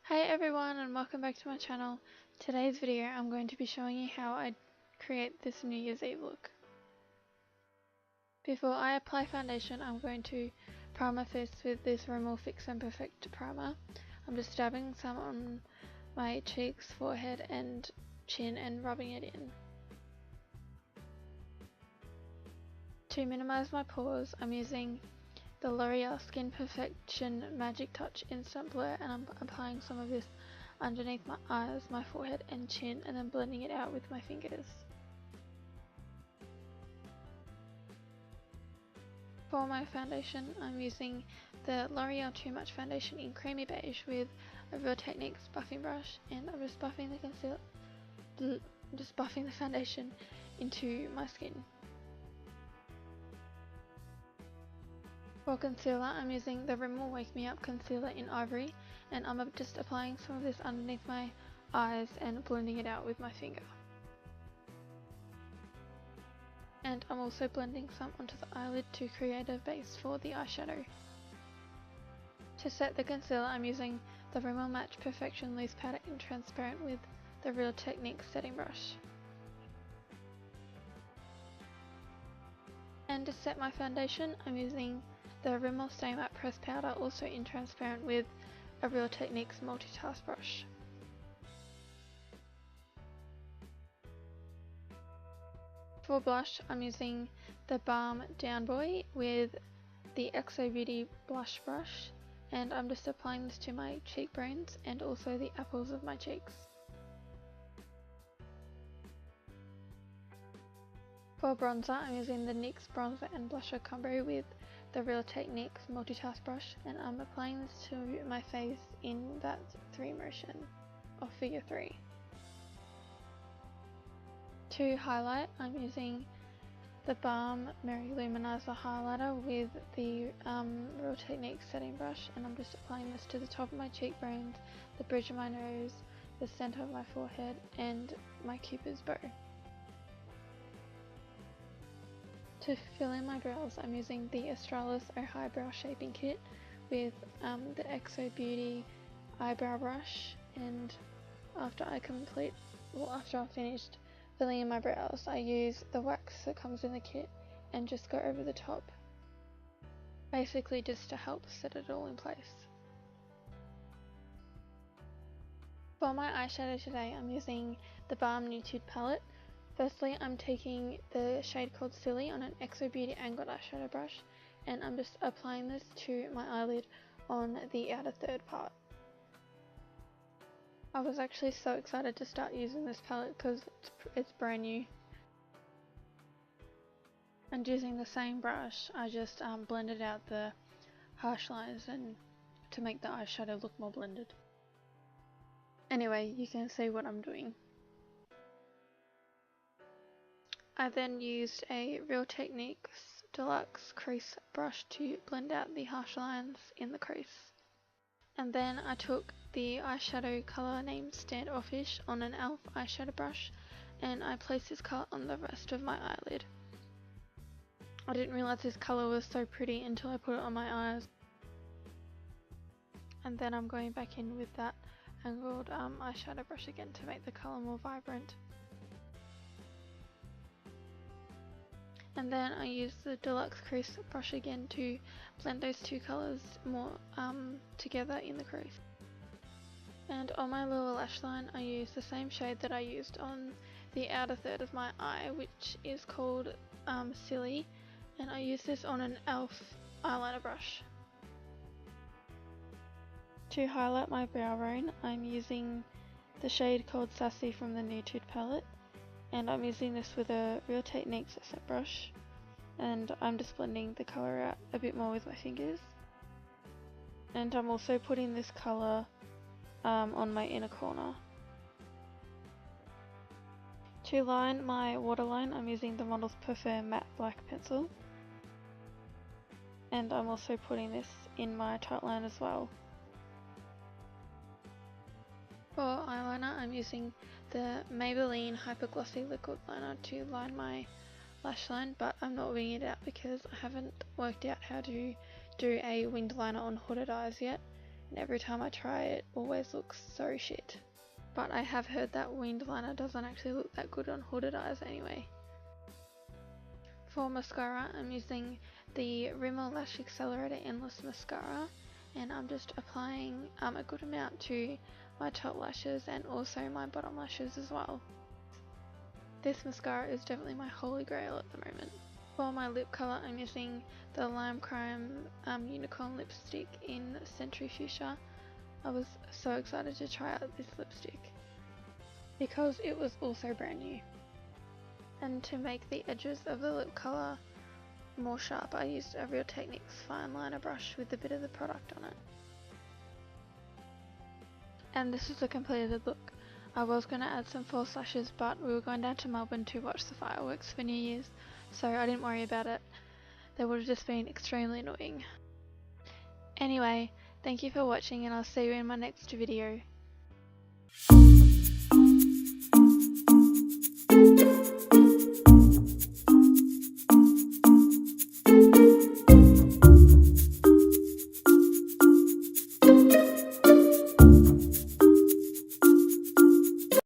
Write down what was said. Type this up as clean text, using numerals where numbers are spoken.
Hi everyone and welcome back to my channel. Today's video I'm going to be showing you how I create this New Year's Eve look. Before I apply foundation I'm going to prime my face with this Rimmel Fix and Perfect primer. I'm just dabbing some on my cheeks, forehead and chin and rubbing it in. To minimise my pores I'm using the L'Oreal Skin Perfection Magic Touch Instant Blur, and I'm applying some of this underneath my eyes, my forehead and chin, and then blending it out with my fingers. For my foundation I'm using the L'Oreal Too Much Foundation in Creamy Beige with a Real Techniques buffing brush, and I'm just buffing the foundation into my skin. For concealer I'm using the Rimmel Wake Me Up Concealer in Ivory, and I'm just applying some of this underneath my eyes and blending it out with my finger. And I'm also blending some onto the eyelid to create a base for the eyeshadow. To set the concealer I'm using the Rimmel Match Perfection Loose Powder in Transparent with the Real Techniques setting brush. And to set my foundation I'm using the Rimmel Stay Matte Pressed Powder, also in Transparent, with a Real Techniques multitask brush. For blush I'm using the Balm Down Boy with the XO Beauty blush brush, and I'm just applying this to my cheekbones and also the apples of my cheeks. For bronzer I'm using the NYX Bronzer and Blusher Combo with the Real Techniques multitask brush, and I'm applying this to my face in that 3 motion, or figure 3. To highlight I'm using the Balm Merry Luminizer highlighter with the Real Techniques setting brush, and I'm just applying this to the top of my cheekbones, the bridge of my nose, the centre of my forehead and my cupid's bow. To fill in my brows I'm using the Australis Eyebrow Shaping Kit with the XO Beauty eyebrow brush, and after I've finished filling in my brows I use the wax that comes in the kit and just go over the top, basically just to help set it all in place. For my eyeshadow today I'm using the Balm Nude palette. Firstly, I'm taking the shade called Silly on an XO Beauty angled eyeshadow brush, and I'm just applying this to my eyelid on the outer third part. I was actually so excited to start using this palette because it's brand new. And using the same brush, I just blended out the harsh lines and to make the eyeshadow look more blended. Anyway, you can see what I'm doing. I then used a Real Techniques Deluxe crease brush to blend out the harsh lines in the crease. And then I took the eyeshadow colour named Standoffish on an e.l.f. eyeshadow brush, and I placed this colour on the rest of my eyelid. I didn't realise this colour was so pretty until I put it on my eyes. And then I'm going back in with that angled eyeshadow brush again to make the colour more vibrant. And then I use the Deluxe crease brush again to blend those two colours more together in the crease. And on my lower lash line I use the same shade that I used on the outer third of my eye, which is called Silly, and I use this on an e.l.f. eyeliner brush. To highlight my brow bone I'm using the shade called Sassy from the Nude palette, and I'm using this with a Real Techniques set brush, and I'm just blending the colour out a bit more with my fingers. And I'm also putting this colour on my inner corner. To line my waterline I'm using the Models Prefer Matte Black pencil, and I'm also putting this in my tightline as well. For eyeliner I'm using the Maybelline Hyper Glossy Liquid Liner to line my lash line, but I'm not winging it out because I haven't worked out how to do a winged liner on hooded eyes yet, and every time I try it always looks so shit. But I have heard that winged liner doesn't actually look that good on hooded eyes anyway. For mascara, I'm using the Rimmel Lash Accelerator Endless Mascara, and I'm just applying a good amount to my top lashes and also my bottom lashes as well. This mascara is definitely my holy grail at the moment. For my lip colour, I'm using the Lime Crime Unicorn Lipstick in Century Fuchsia. I was so excited to try out this lipstick because it was also brand new. And to make the edges of the lip colour more sharp, I used a Real Techniques fine liner brush with a bit of the product on it. And this is the completed look. I was going to add some false lashes, but we were going down to Melbourne to watch the fireworks for New Year's, so I didn't worry about it. They would have just been extremely annoying. Anyway, thank you for watching, and I'll see you in my next video.